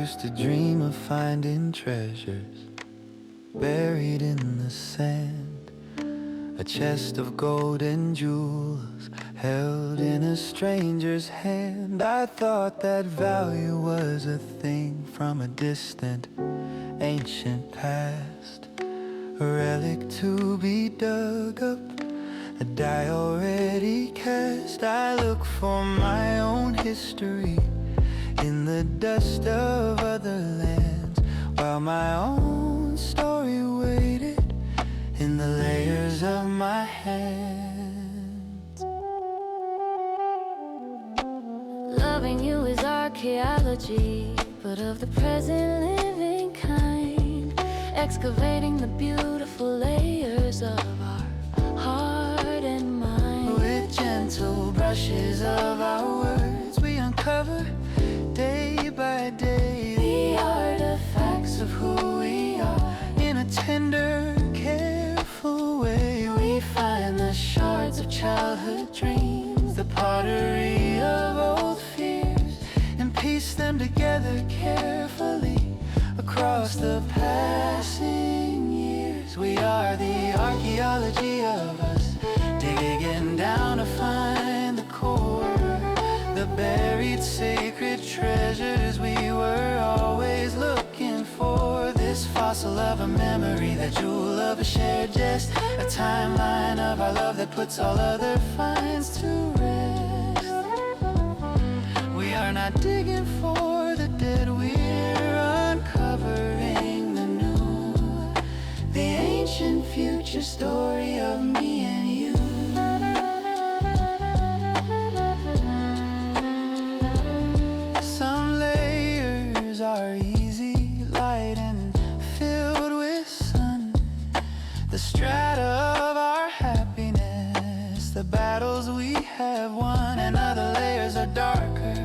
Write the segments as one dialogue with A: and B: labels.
A: used to dream of finding treasures buried in the sand, a chest of gold and jewels held in a stranger's hand. I thought that value was a thing from a distant, ancient past, a relic to be dug up, a die already cast. I look for my own history in the dust of other lands, while my own story waited in the layers of my hands.
B: Loving you is archaeology, but of the present living kind, excavating the beautiful layers of our heart and mind.
A: With gentle brushes of our words, we uncover day by day the artifacts of who we are. In a tender, careful way, we find the shards of childhood dreams, the pottery of old fears, and piece them together carefully across the passing years. We are the archaeology of us, digging down to find the core, the buried sacred treasures we were always looking for. This fossil of a memory, that jewel of a shared jest, a timeline of our love that puts all other finds to rest. We are not digging for the dead, we're uncovering the new, the ancient future story of me and you. Some layers are easy, light and filled with sun, the strata of our happiness, the battles we have won. And other layers are darker,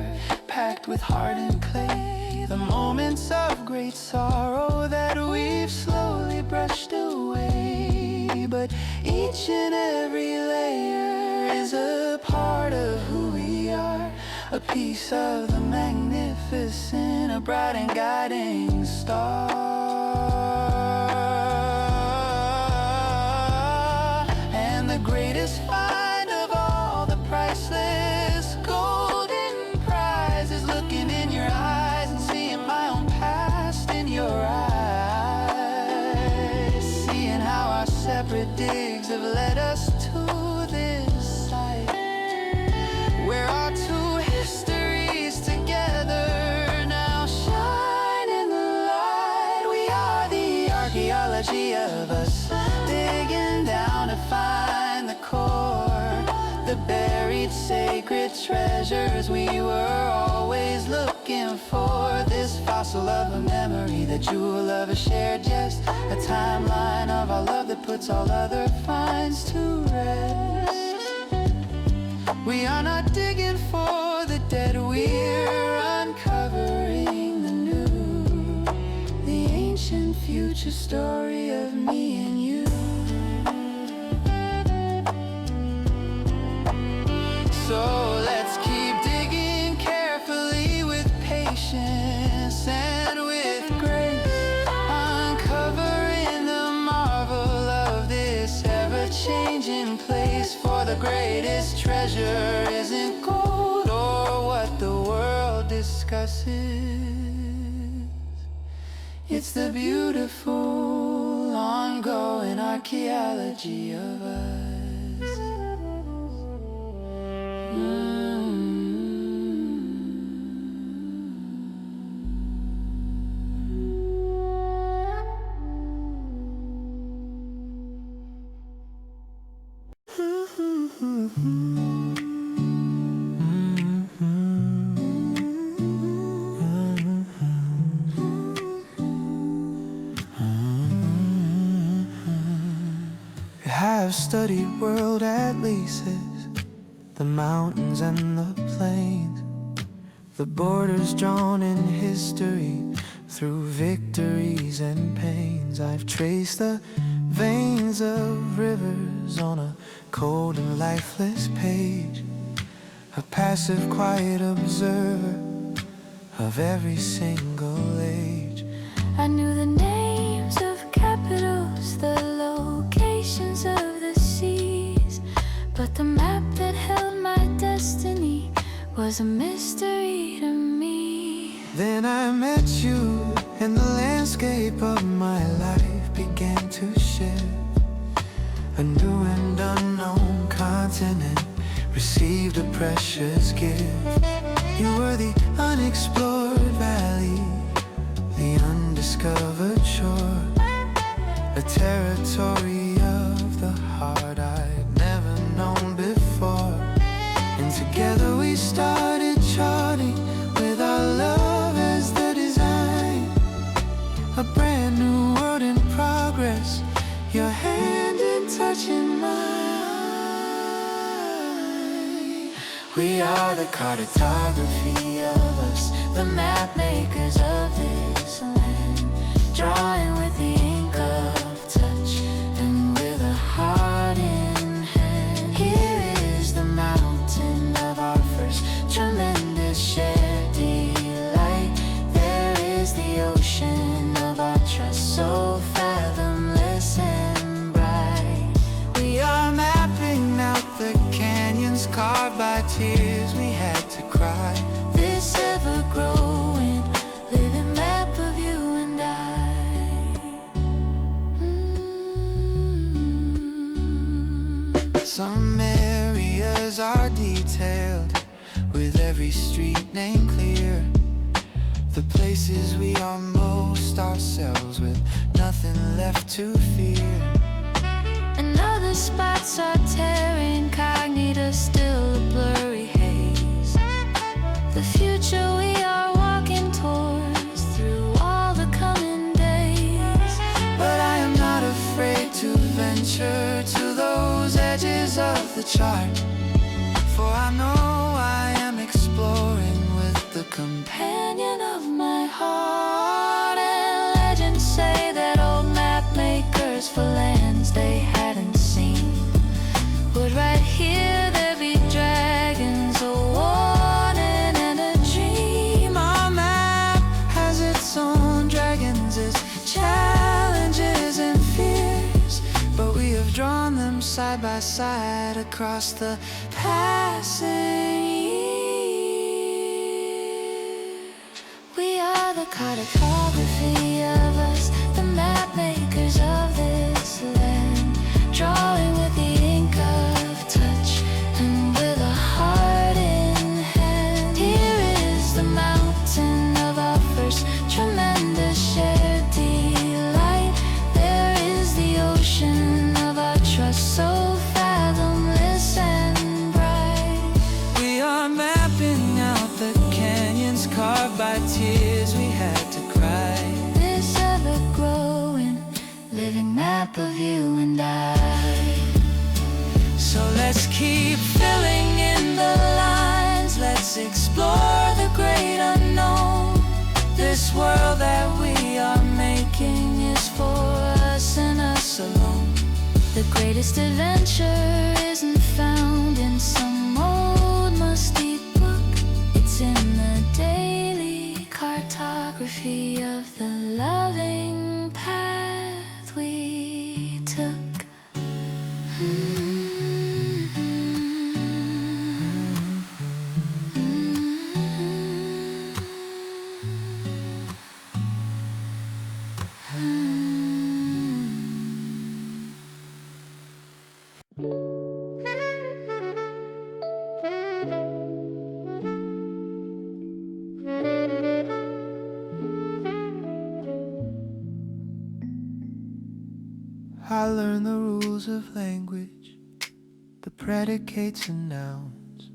A: packed with hardened clay, the moments of great sorrow that we've slowly brushed away. But each and every layer is a part of who we are, a piece of the magnificent, a bright and guiding star. And the greatest find of all, the priceless golden prize, is looking in your eyes and seeing my own past in your eyes, seeing how our separate digs have led us to this site, where our two histories together now shine in the light. We are the archaeology of us, digging down to find the core, the buried sacred treasures we were always looking for. This fossil of a memory, the jewel of a shared jest, a timeline of our love that puts all other finds to rest. We are not digging for the dead, we're uncovering the new, the ancient future story of me and you. So let's keep digging carefully with patience and with grace, uncovering the marvel of this ever-changing place. For the greatest treasure isn't gold or what the world discusses, it's the beautiful, ongoing archaeology of us. I've studied world atlases, the mountains and the plains, the borders drawn in history through victories and pains. I've traced the veins of rivers on a cold and lifeless page, a passive, quiet observer of every single
B: was a mystery to me.
A: Then I met you, and the landscape of my life began to shift. A new and unknown continent received a precious gift. You were the unexplored valley, the undiscovered shore, a territory of the heart I'd never known before. And together we started charting with our love as the design, a brand new world in progress, your hand in touching mine. We are the cartography of us, the map makers of this land, drawing with the ink of touch and with a heart in hand. Here is the mountain of our first tremendous shared delight. There is the ocean of our trust, so fathomless and bright. We are mapping out the canyons carved by tears we had to cry. This ever-growing living map of you and I. Some areas are detailed with every street name clear, the places we are most ourselves with nothing left to fear.
B: And other spots are terra incognita, still a blurry haze. The future we are walking towards through all the coming days.
A: But I am not afraid to venture to those edges of the chart, for I know I am exploring with the companion of my heart.
B: And legends say that old map makers for lands they hadn't seen would right here there be dragons, a warning and a dream.
A: Our map has its own dragons, its challenges and fears, but we have drawn them side by side across the passing years.
B: We are the cartography of us, the map makers of this land, drawing with the ink of touch and with a heart in hand. Here is the mountain of our first tremendous shared delight. There is the ocean of our trust, so fathomless and bright.
A: We are mapping out the canyons carved by tears we had to cry.
B: This ever-growing living map of you and I.
A: So let's keep filling in the lines, let's explore the great unknown. This world that we are making is for us and us alone.
B: The greatest adventure isn't found in some old musty book. It's in the daily cartography of the loving path we took.
A: I learned the rules of language, the predicates and nouns,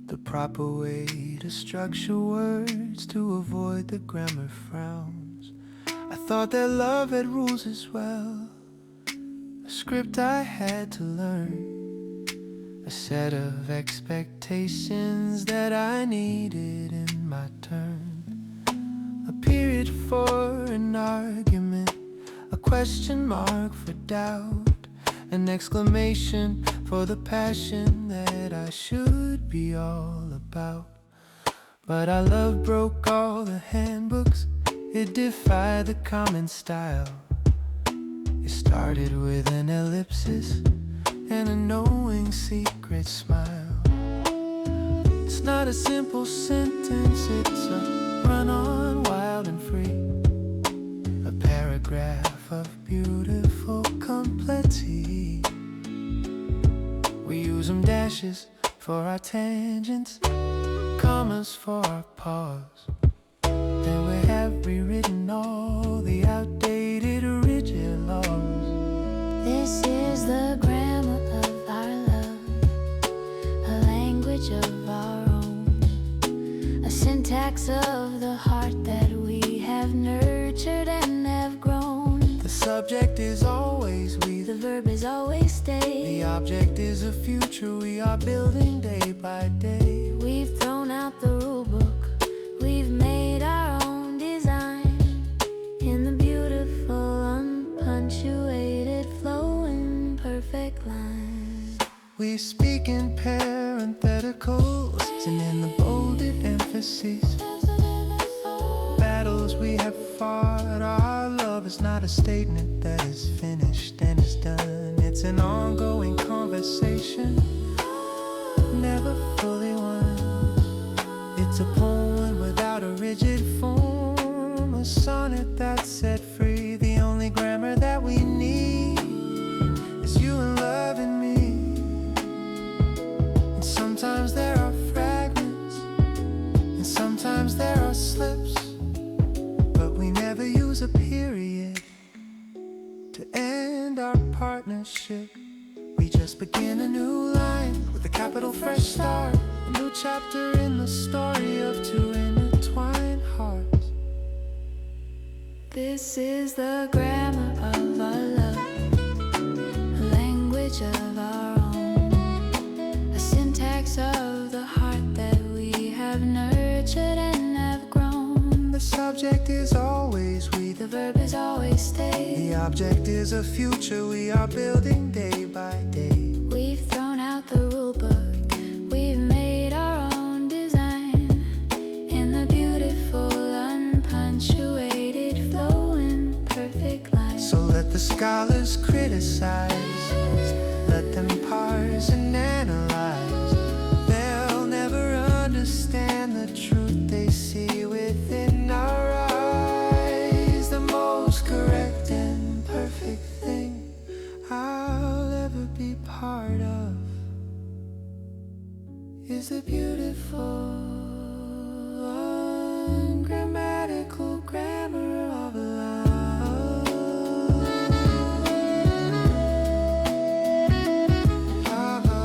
A: the proper way to structure words to avoid the grammar frowns. I thought that love had rules as well, a script I had to learn, a set of expectations that I needed in my turn. A period for an argument, a question mark for doubt, an exclamation for the passion that I should be all about. But our love broke all the handbooks, it defied the common style. It started with an ellipsis and a knowing secret smile. It's not a simple sentence, it's a run-on wild and free. A paragraph of beautiful complexity. We use them dashes for our tangents, commas for our pause. Then we have rewritten all the outdated rigid laws.
B: This is the grammar of our love, a language of our own, a syntax of the heart that we have nurtured and have grown.
A: The subject is always we,
B: The verb is always stay.
A: the object is a future we are building day by day.
B: We've thrown out the rule book, we've made our own design, in the beautiful, unpunctuated, flowing, perfect line.
A: We speak in parentheticals and in the bolded emphases. Battles we have fought, our love is not a statement that is finished and is done. It's an ongoing conversation, never fully won. It's a poem without a rigid form, a sonnet that's set free. The only grammar that we need is you and love and me. And sometimes there are fragments, and sometimes there are slips, but we never use a period to end our partnership. We just begin a new line with a capital fresh start, a new chapter in the story of two intertwined hearts.
B: This is the grammar of our love, a language of our own, a syntax of the heart that we have nurtured and have grown.
A: The subject is always we,
B: The verb is always stay.
A: the object is a future we are building day by day.
B: We've thrown out the rule book, we've made our own design, in the beautiful, unpunctuated, flowing, perfect line.
A: So let the scholars criticize, let them parse and analyze. They'll never understand the truth they see within our eyes. The most correct and perfect thing I'll ever be part of is the beautiful, ungrammatical grammar of love. Of love.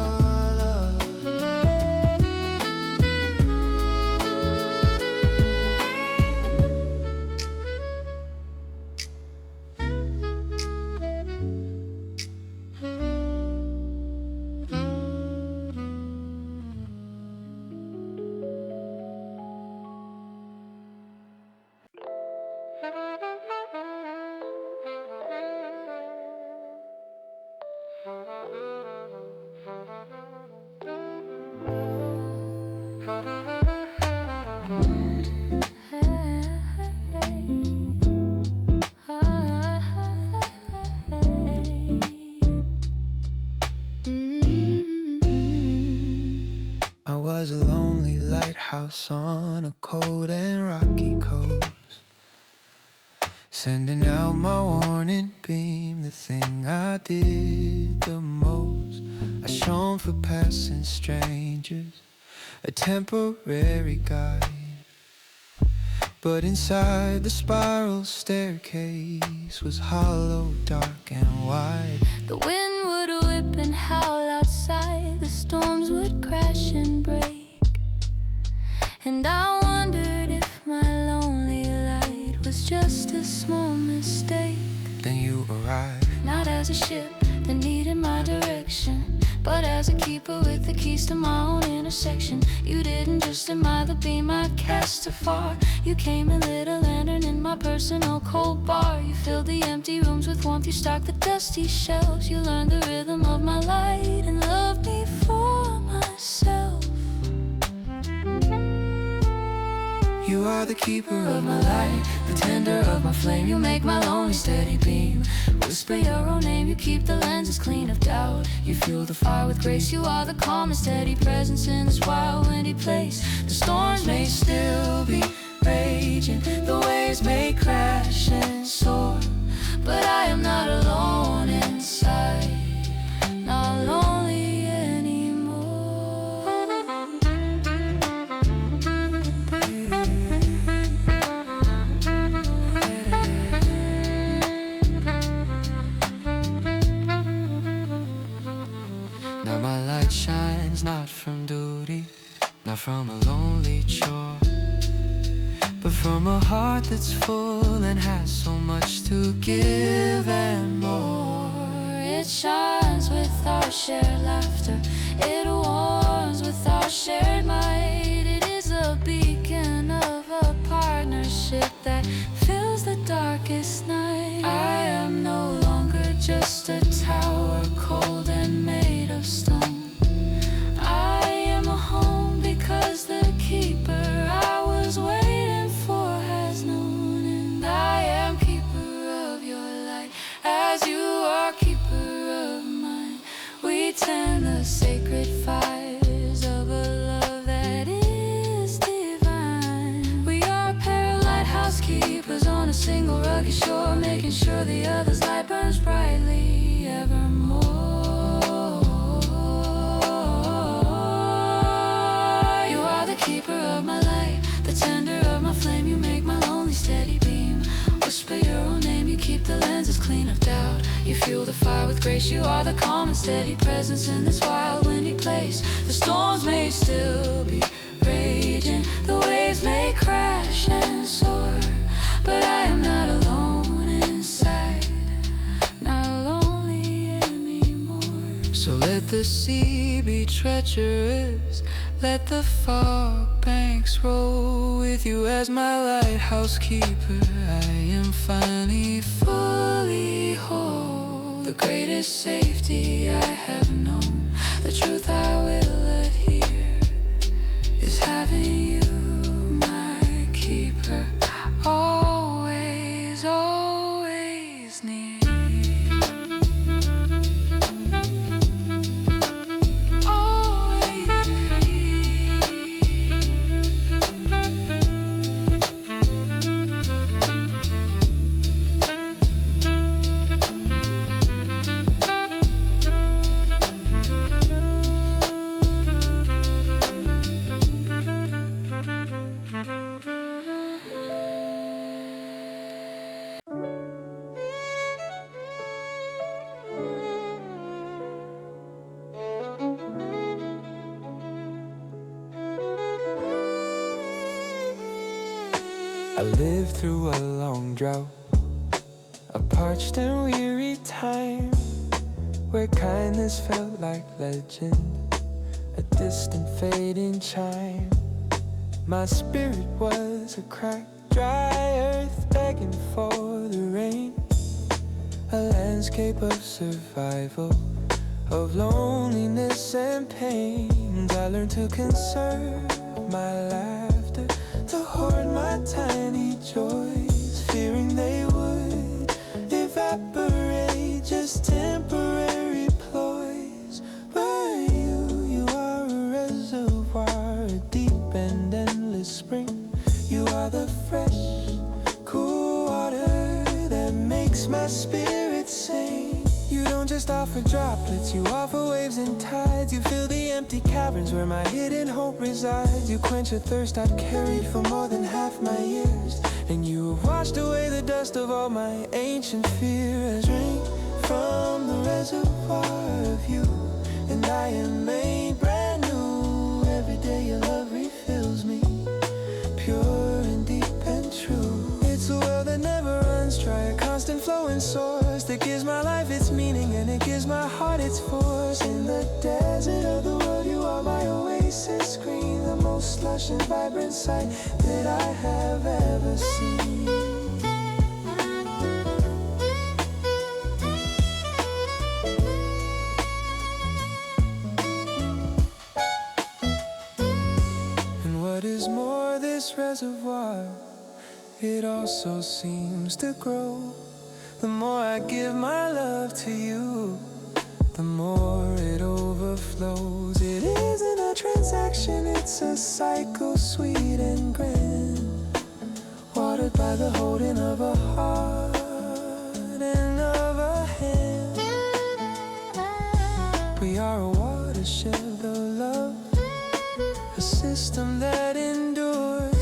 A: I was a lonely lighthouse on a cold and rocky coast, sending out my warning beam, the thing I did the most. I shone for passing strangers, a temporary guide, but inside the spiral staircase was hollow, dark and wide.
B: The wind would whip and howl outside, the storms would crash and break, and I wondered if my lonely light was just a small mistake.
A: Then you arrived,
B: Not as a ship that needed my direction, but as a keeper with the keys to my own intersection. You didn't just admire the beam I cast afar, you came and lit a lantern in my personal cold bar. You filled the empty rooms with warmth, you stocked the dusty shelves. You learned the rhythm of my light and loved me for myself.
A: You are the keeper of my light, the tender of my flame. You make my lonely steady beam. Whisper your own name, you keep the lenses clean of doubt. You fuel the fire with grace. You are the calm and steady presence in this wild windy place. The storms may still be raging, the waves may crash and soar, but I am not alone inside, not lonely anymore. Now my light shines not from duty, not from a lonely chore, but from a heart that's full and has so much to give and more. It shines with our shared laughter, it warms with our shared might. It is a beacon of a partnership that fills the darkest night. I am no longer just a tower, cold and made of stone. I am a home because the keeper I was waiting for has known. And I am keeper of your light, as you are keeper of mine. We tend the sacred fires of a love that is divine. We are a pair of lighthouse keepers on a single rugged shore, making sure the other's light burns brightly evermore. You are the keeper of my light, the tender of my flame. You make my lonely steady beam. Whisper your own name, you keep the lenses clean of doubt. You fuel the fire with grace. You are the calm and steady presence in this wild windy place. The storms may still be raging, the waves may crash and soar, but I am not alone inside, not lonely anymore. So let the sea be treacherous, let the fog banks roll. With you as my lighthouse keeper, I am finally fully whole. The greatest safety I have known, the truth I will adhere, is having you, my keeper, always, always near.
C: I lived through a long drought, a parched and weary time, where kindness felt like legend, a distant fading chime. My spirit was a cracked, dry earth begging for the rain, a landscape of survival, of loneliness and pain. I learned to conserve my laughter, to hoard my tiny joys, fearing they would evaporate, just temporary ploys. But you are a reservoir, a deep and endless spring. You are the fresh, cool water that makes my spirit sing. You don't just offer droplets, you offer waves and tides. You fill the empty caverns where my hidden hope resides. You quench a thirst I've carried for more than half my years, and you have washed away the dust of all my ancient fears. Rain from the reservoir of you, and I am made brand new. Every day your love refills me, pure and deep and true. It's a well that never runs dry, a constant flowing source that gives my life its meaning and it gives my heart its force. In the desert of the world, you are my oasis green, the most lush and vibrant sight that I have ever seen. And what is more, this reservoir while, it also seems to grow. The more I give my love to you, the more it overflows. It isn't a transaction, it's a cycle, sweet and grand, watered by the holding of a heart and of a hand. We are a watershed of love, a system that endures,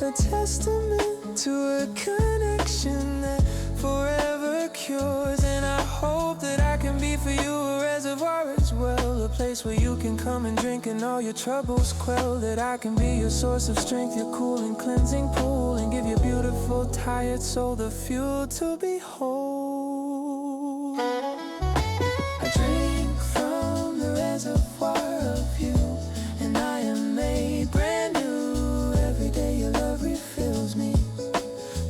C: a testament to a connection that forever cures. And I hope that I can be for you a reservoir as well, a place where you can come and drink and all your troubles quell. That I can be your source of strength, your cool and cleansing pool, and give your beautiful tired soul the fuel to be whole. I drink from the reservoir of you, and I am made brand new. Every day your love refills me,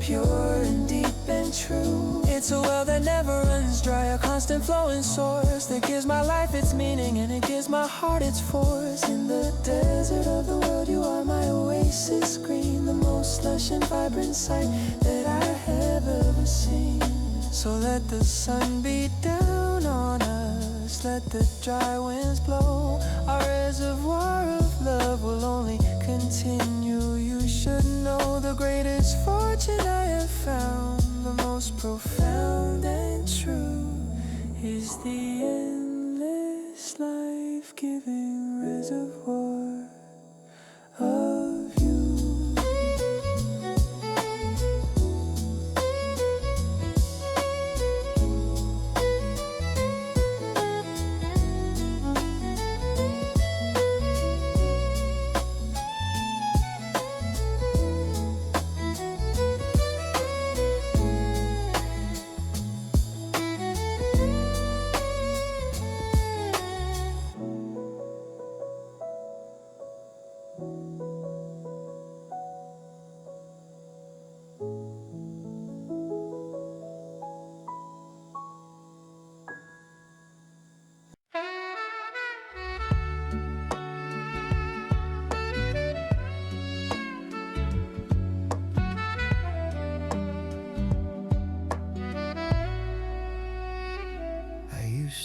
C: pure and deep and true. It's a well that never runs dry, a constant flowing source that gives my life its meaning and it gives my heart its force. In the desert of the world, you are my oasis green, the most lush and vibrant sight that I have ever seen. So let the sun beat down on us, let the dry winds blow. Our reservoir of love will only continue. You should know the greatest fortune I have found, the most profound and true, is the endless life-giving reservoir of you.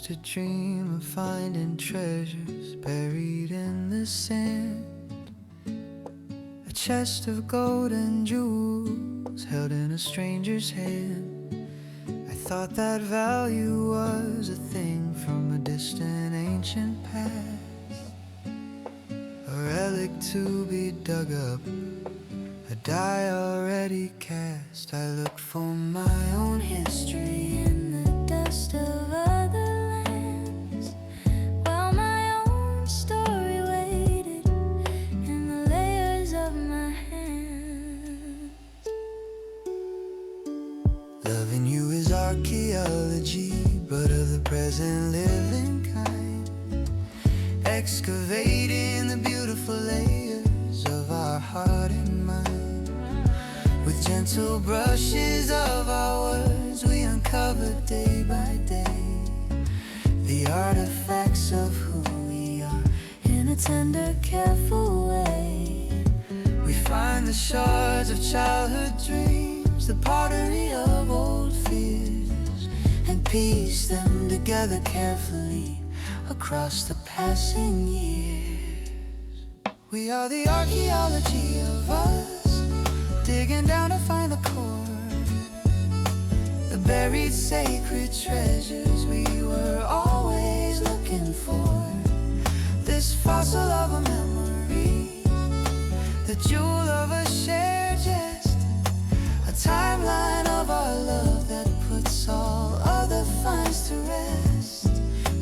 C: To dream of finding treasures buried in the sand, a chest of gold and jewels held in a stranger's hand. I thought that value was a thing from a distant ancient past, a relic to be dug up, a die already cast. I looked for my own history in the dust of other lands, while my own story waited in the layers of my hands. Loving you is archaeology, but of the present living kind, excavating the beautiful layers of our heart and mind. With gentle brushes of our words, we uncover day by day the artifacts of who we are in a tender, careful way. We find the shards of childhood dreams, the pottery of old fears, and piece them together carefully across the passing years. We are the archaeology of us, digging down to find the core, the buried sacred treasures we were always looking for. This fossil of a memory, the jewel of a shared jest, a timeline of our love that puts all other finds to rest.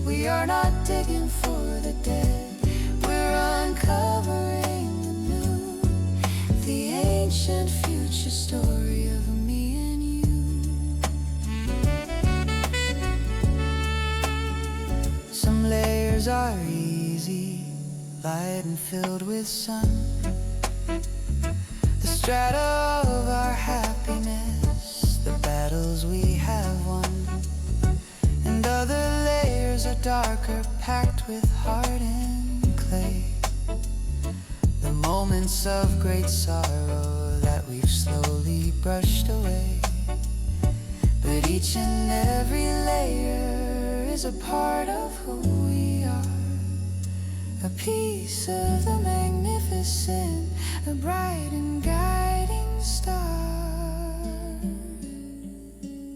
C: We are not digging for the dead, we're uncovering the new, the ancient future story of me and you. Some layers are easy, light and filled with sun, the strata of our happiness, the battles we have won. And other layers are darker, packed with heart and clay, the moments of great sorrow
A: we've slowly brushed away. But each and every layer is a part of who we are, a piece of the magnificent, a bright and guiding star.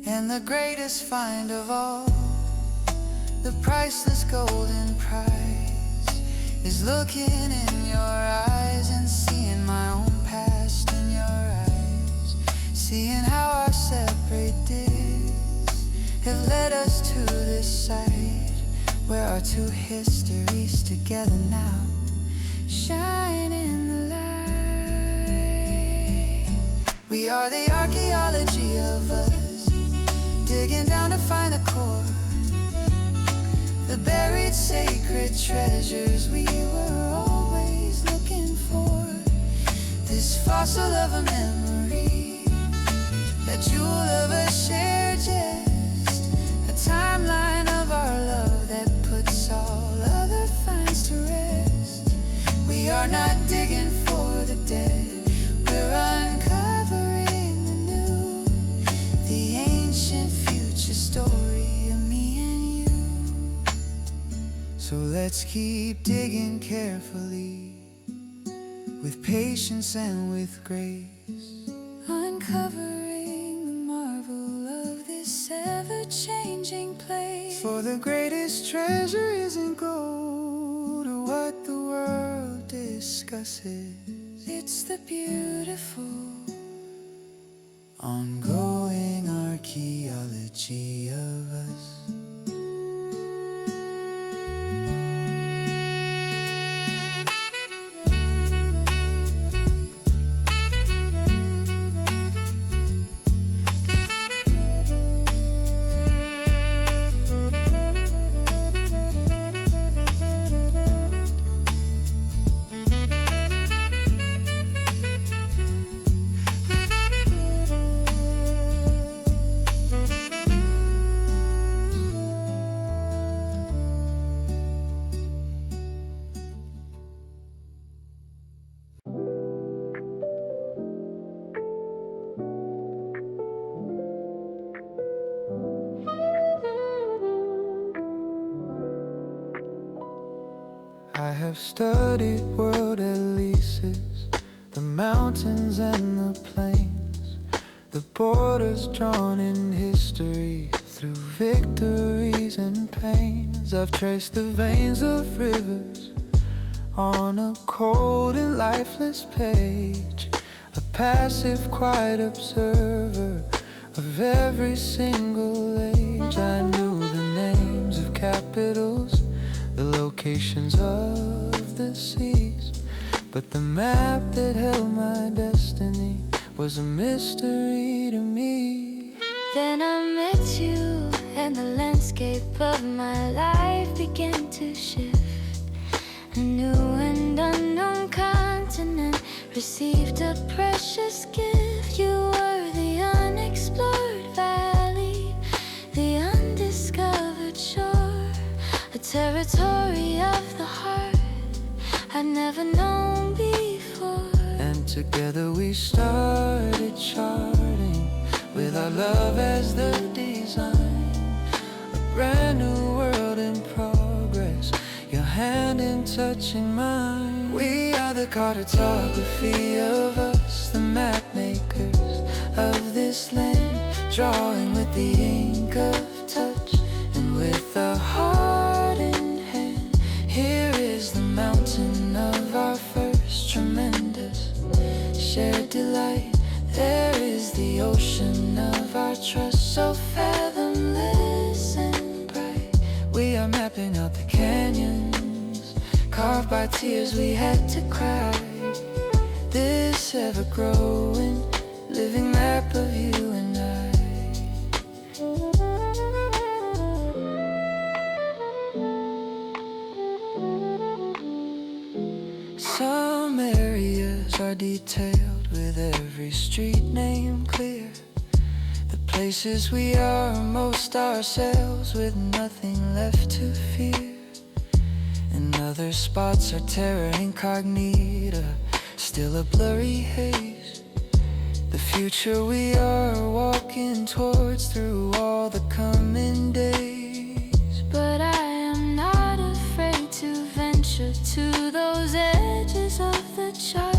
A: And the greatest find of all, the priceless golden prize, is looking in your eyes and seeing my own past in your eyes, seeing how our separate days have led us to this side, where our two histories together now shine in the light. We are the archaeology of us, digging down to find the core, the buried sacred treasures we were always looking for. This fossil of a memory, a jewel of a shared jest, a timeline of our love that puts all other finds to rest. We are not digging for the dead, we're uncovering the new, the ancient future story of me and you. So let's keep digging carefully, with patience and with grace, uncovering the marvel of this ever-changing place. For the greatest treasure isn't gold or what the world discusses, it's the beautiful, ongoing archaeology of us. I have studied world Elysius, the mountains and the plains, the borders drawn in history through victories and pains. I've traced the veins of rivers on a cold and lifeless page, a passive, quiet observer of every single age. I knew the names of capitals, the locations of the seas, but the map that held my destiny was a mystery to me.
B: Then I met you, and the landscape of my life began to shift. A new and unknown continent received a precious gift. You were the unexplored valley, the undiscovered shore, a territory of the heart I'd never known before.
A: And together we started charting, with our love as the design, a brand new world in progress, your hand in touching mine. We are the cartography of us, the map makers of this land, drawing with the ink of touch and with a heart in hand. Here is the mountain of our first tremendous shared delight. There is the ocean of our trust, so fathomless and bright. We are mapping out the canyons, carved by tears we had to cry. This ever-growing, living map of you and I. Some areas are detailed with every street name clear, the places we are most ourselves with nothing left to fear. And other spots are terra incognita, still a blurry haze. future we are walking towards through all the coming days.
B: But I am not afraid to venture to those edges of the chart,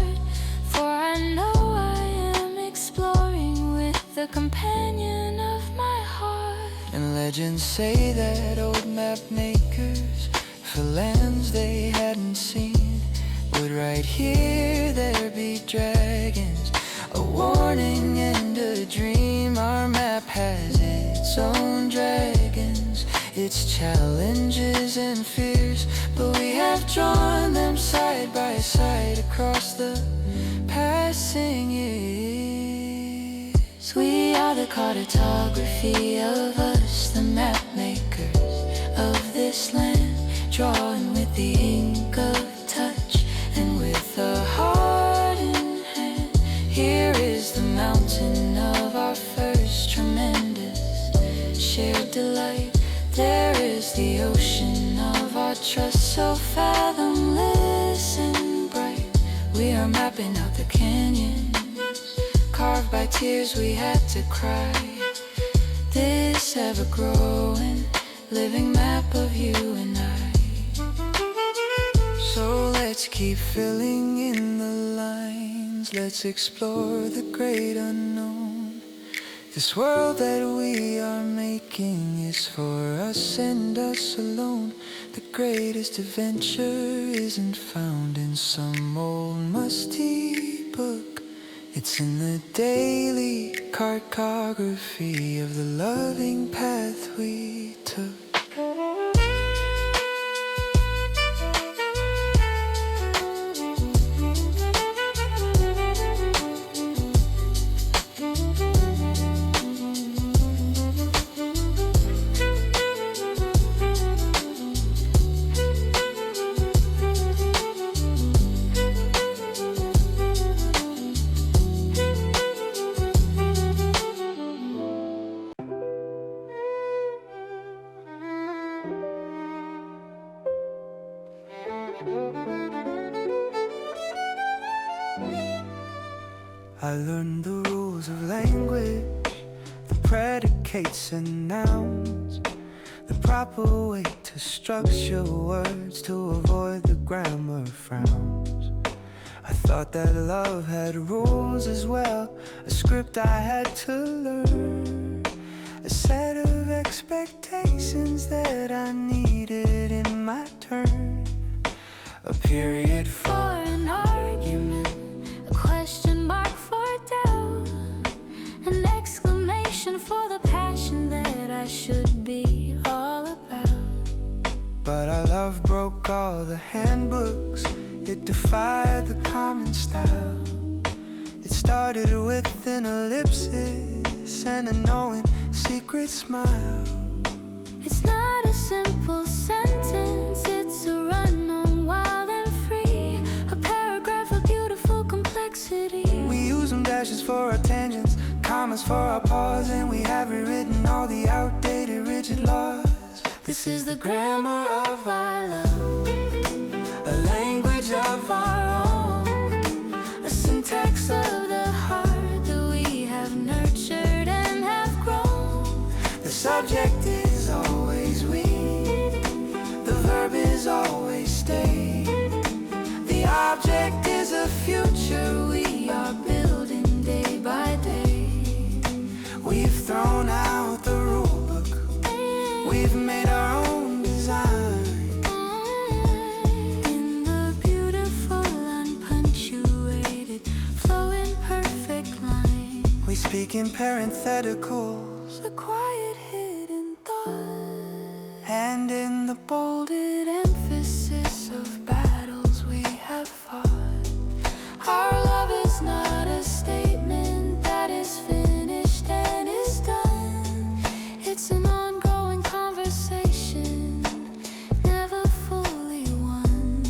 B: for I know I am exploring with the companion of my heart.
A: And legends say that old map makers, for lands they hadn't seen, would right here there be dragons, a warning and a dream. Our map has its own dragons, its challenges and fears, but we have drawn them side by side across the passing years.
B: We are the cartography of us, the map makers of this land, drawing with the ink of touch and with a heart in hand. Here is the mountain of our first tremendous shared delight. There is the ocean of our trust, so fathomless and bright. We are mapping out the canyons, carved by tears we had to cry. This ever-growing living map of you and I.
A: So let's keep filling in the lines, let's explore the great unknown. This world that we are making is for us and us alone. The greatest adventure isn't found in some old musty book. It's in the daily cartography of the loving path we took. I learned the rules of language, the predicates and nouns, the proper way to structure words to avoid the grammar frowns. I thought that love had rules as well, a script I had to learn, a set of expectations that I needed in my turn, a period for
B: an argument, a question mark for doubt, an exclamation for the passion that I should be all about.
A: But our love broke all the handbooks, it defied the common style. It started with an ellipsis and a knowing secret smile.
B: It's not a simple sentence, it's a run on wild and free, a paragraph of beautiful complexity.
A: We use them dashes for our tangents, commas for our pause, and we have rewritten all the outdated rigid laws.
B: This is the grammar of our love,
A: A language of our own,
B: a syntax of the heart that we have nurtured and have grown.
A: the subject is always we, the verb is always stay, the object is a future we are building day by day. We've thrown out the rule book, we've made our own design.
B: In the beautiful unpunctuated, flowing perfect line,
A: We speak in parentheticals,
B: a quiet hidden thought,
A: and in the bolded
B: emphasis of battles we have fought. Our love is not a statement that is finished and is done. It's an ongoing conversation, never fully won.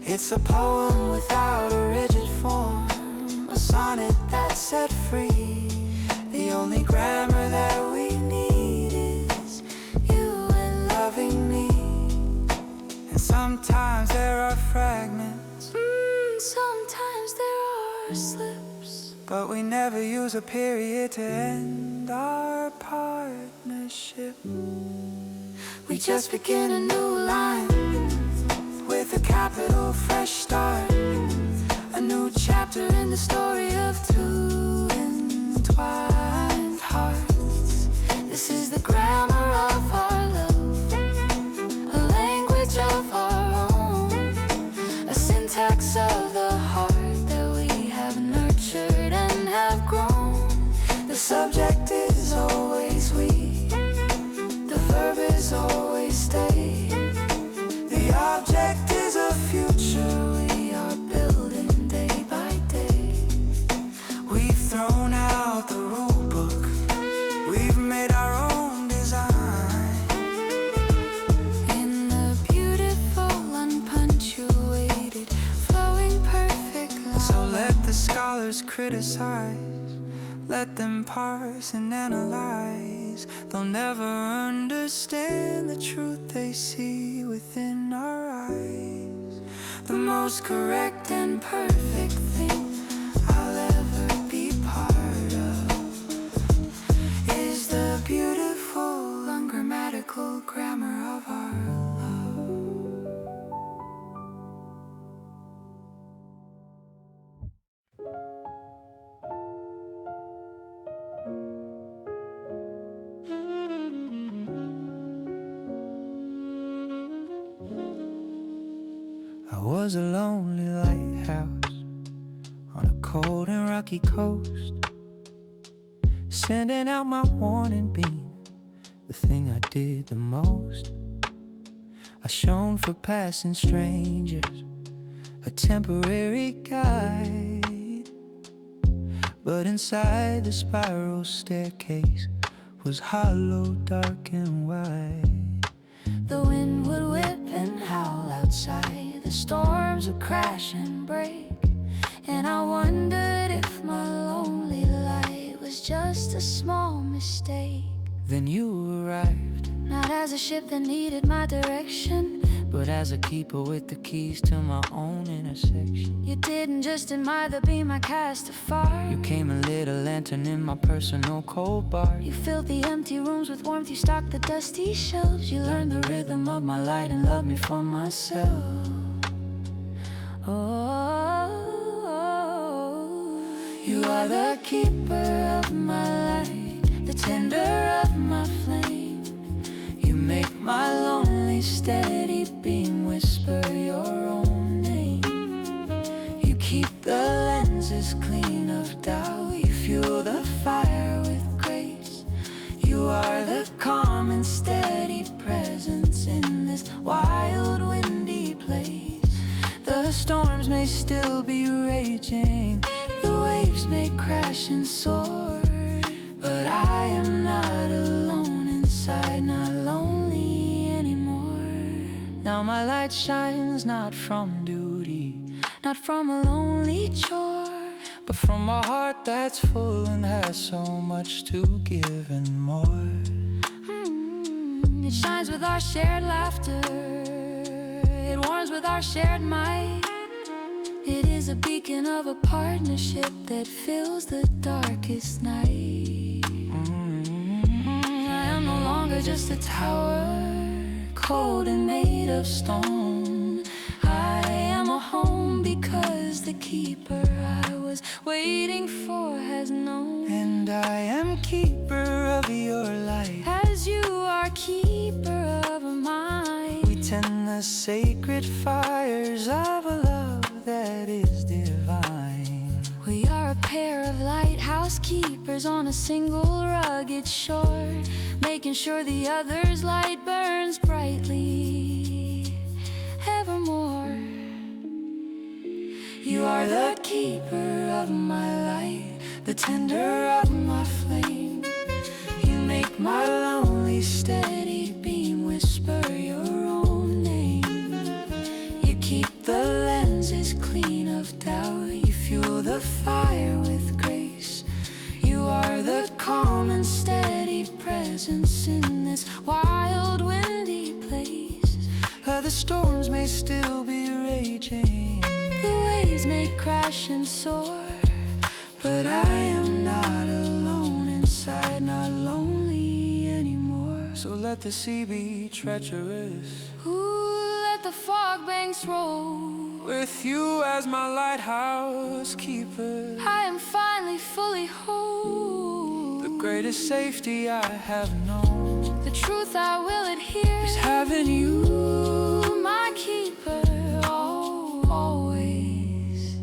A: It's a poem without a rigid form, a sonnet that's set free. The only grammar that we need is you and loving me. And sometimes there are fragments,
B: Sometimes there are slips,
A: but we never use
C: choose a period to end our partnership.
A: We just begin a new line
C: With a capital fresh start,
A: a new chapter in the story of two entwined hearts. This is the grammar of our love, a language of our own, a syntax of the heart that we have nurtured and have grown. The subject is always we, the verb is always stay.
C: the object is a future
A: We are building day by day.
C: We've thrown out the rule book, we've made our own design.
A: In the beautiful, unpunctuated, flowing perfect line.
C: So let the scholars criticize, let them parse and analyze. They'll never understand the truth they see within our eyes.
A: The most correct and perfect thing I'll ever be part of is the beautiful, ungrammatical grammar of our love.
C: I was a lonely lighthouse on a cold and rocky coast, sending out my warning beam, the thing I did the most. I shone for passing strangers, a temporary guide, but inside the spiral staircase was hollow, dark and wide.
A: The wind would whip and howl outside, the storms would crash and break, and I wondered if my lonely light was just a small mistake.
C: Then you arrived,
A: Not as a ship that needed my direction,
C: but as a keeper with the keys to my own intersection.
A: you didn't just admire the beam I cast afar.
C: You came and lit a lantern in my personal cold bar.
A: You filled the empty rooms with warmth, you stocked the dusty shelves. You learned the rhythm of my light and loved me for myself. Oh, you are the keeper of my light, the tender of my flame. You make my lonely steady beam whisper your own name. You keep the lenses clean of doubt, you fuel the fire with grace. You are the calm and steady presence in this wild, windy place. The storms may still be raging, the waves may crash and soar, but I am not alone inside, not lonely anymore.
C: Now my light shines not from duty,
A: Not from a lonely chore,
C: but from a heart that's full and has so much to give and more.
A: It shines with our shared laughter, it warms with our shared might. It is a beacon of a partnership that fills the darkest night. I am no longer just a tower, cold and made of stone. I am a home because the keeper I was waiting for has known.
C: And I am keeper of your light,
A: As you are keeper of mine,
C: we tend the sacred fires of a love that is divine.
A: we are a pair of lighthouse keepers on a single rugged shore, making sure the other's light burns brightly evermore. You are the keeper of my light, the tender of my flame. You make my lonely steady beam whisper your own name. You keep the lenses clean of doubt, you fuel the fire with grace. You are the calm and steady presence in this wild, windy place.
C: The storms may still be raging,
A: The waves may crash and soar, But I am not alone inside, not lonely anymore.
C: So let the sea be treacherous,
B: Ooh, let the fog banks roll.
C: with you as my lighthouse keeper.
B: I am finally fully whole.
C: The greatest safety I have known
B: The truth I will adhere
C: is having you,
B: my keeper. Oh, always,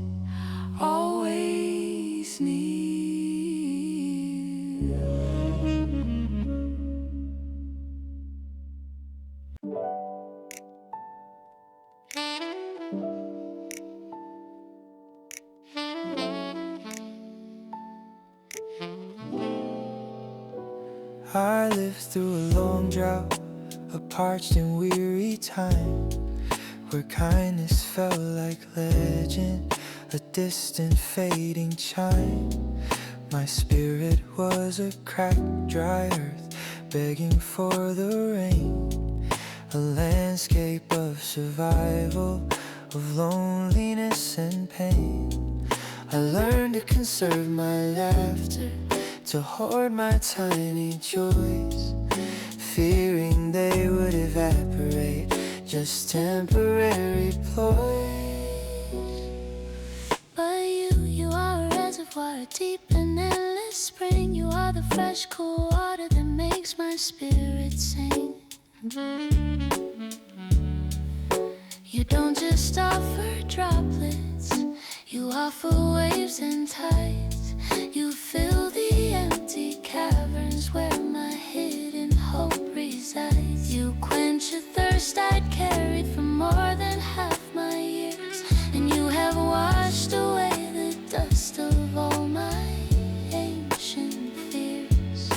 B: always near.
C: I lived through a long drought, a parched and weary time, where kindness felt like legend, a distant fading chime. My spirit was a cracked, dry earth, begging for the rain, a landscape of survival, of loneliness and pain. I learned to conserve my laughter, to hoard my tiny joys, fearing they would evaporate, just temporary ploys.
B: But you are a reservoir, a deep and endless spring. You are the fresh, cool water that makes my spirit sing. You don't just offer droplets, you offer waves and tides. You fill the empty caverns where my hidden hope resides. You quench a thirst I'd carried for more than half my years, and you have washed away the dust of all my ancient fears.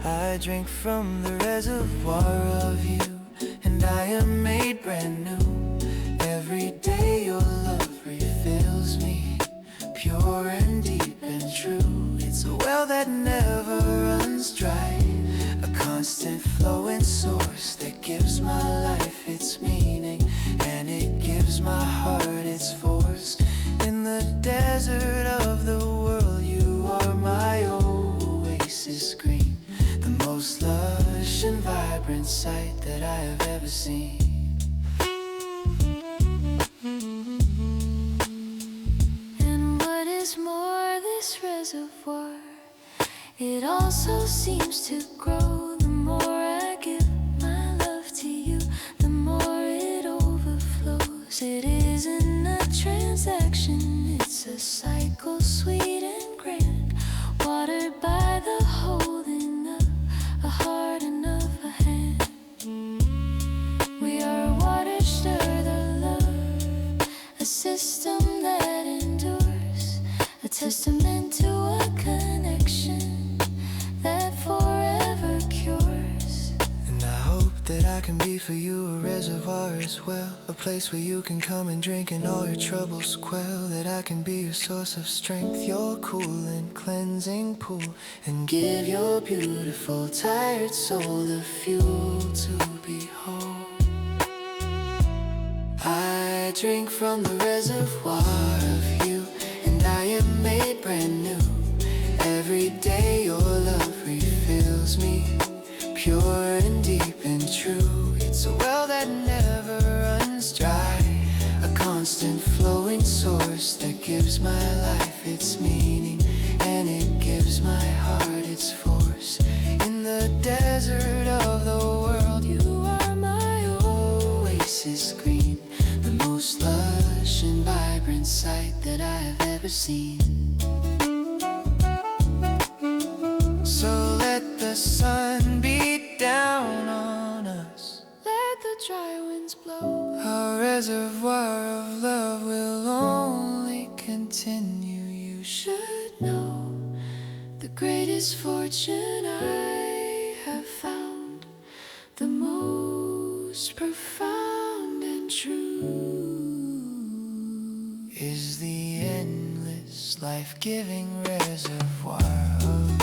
C: I drink from the reservoir of you, and I am made brand new. Every day your love refills me, pure and deep and true. It's a well that never runs dry, a constant flowing source that gives my life its meaning, and it gives my heart its force. In the desert of the world, you are my oasis green, the most lush and vibrant sight that I have ever seen.
B: More, this reservoir, it also seems to grow. The more I give my love to you, the more it overflows. It isn't a transaction, it's a cycle, sweet and grand, watered by the holding of a heart and of a hand. We are water stirred of love, a system that endures, a testament to a connection that forever cures.
C: And I hope that I can be for you a reservoir as well, a place where you can come and drink and all your troubles quell. That I can be your source of strength, your cool and cleansing pool, and give your beautiful tired soul the fuel to be whole. I drink from the reservoir of you, and I am made brand new. Every day your love refills me, pure and deep and true. It's a well that never runs dry, a constant flowing source that gives my life its meaning, and it gives my heart its force. In the desert of the world, you are my oasis green, the most lush and vibrant sight that I have ever seen. So let the sun beat down on us,
B: Let the dry winds blow.
C: our reservoir of love will only continue. You should
B: Know the greatest fortune I have found, the most profound and true,
C: is the endless life-giving reservoir of